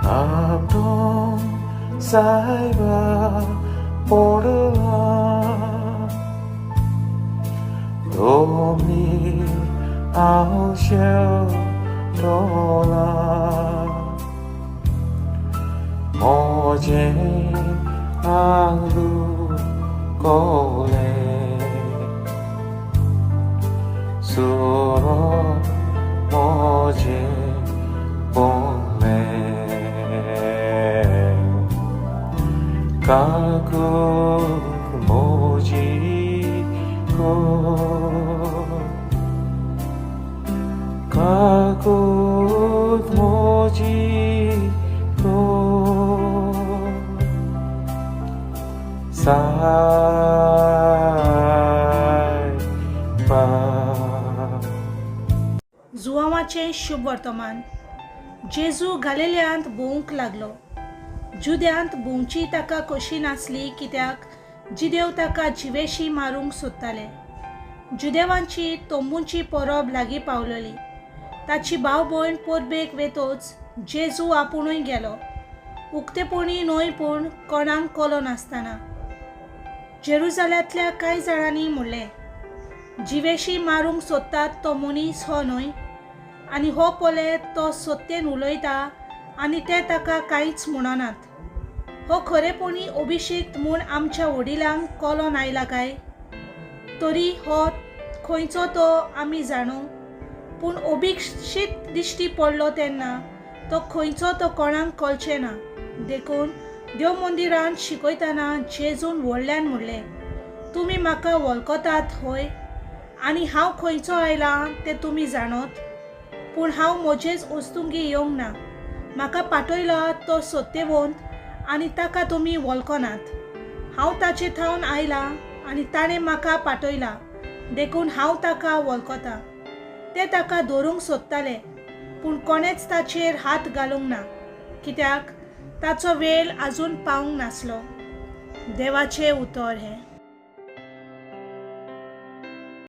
Abdon saiba porla Domi ao shell dola Moje anglu kole Suro moje bonle Kaku moji ko Kaku moji ko Sai pa जुआवाचें शुभ वर्तमान जेजू गालिल्यांत भोवंक लागलो. जुद्यांत भोवची ताका कशी नासली कित्याक जिदेव ताका जिवेशी मारूंक सोदताले. जुदेवांची तोंबूची परब लागीं पावलेली. ताची भाव भयण परबेक वेतोच जेजू आपुणूय गेलो. उक्तेपणी न्हय पूण कोणाक कळो नासतना. जेरुजाल्यांतल्या कांय जाणांनी म्हणलें, जिवेशी मारूंक सोदतात तो मनीस हो न्हय, आनी हो पोले तो सत्तेन उलयता आनी ते ताका कांयच म्हणनात. हो खरेपणी अभिषेक्त म्हूण आमच्या वडिलांक कळोन आयला काय? तरी हो खंयचो तो आमी जाणू, पूण अभिषेक्त दिश्टी पडलो तेन्ना तो खंयचो तो कोणाक कळचें ना. देखून देव मंदिरांत शिकयतना जेजून व्हडल्यान म्हणलें, तुमी म्हाका वळखतात होय, आनी हांव खंयचो आयलां तें तुमी जाणत, पूण हांव म्हजेच वस्तुंगी येवंक ना. म्हाका पाठयला तो सत्यवंत आनी ताका तुमी वळखनात. हांव ताचे ठावन आयलां आनी ताणें म्हाका पाठयला, देखून हांव ताका वळखतां. ते ताका धरूंक सोदताले, पूण कोणेच ताचेर हात घालूंक ना, कित्याक ताचो वेळ आजून पावूंक नासलो. देवाचें उतर हें.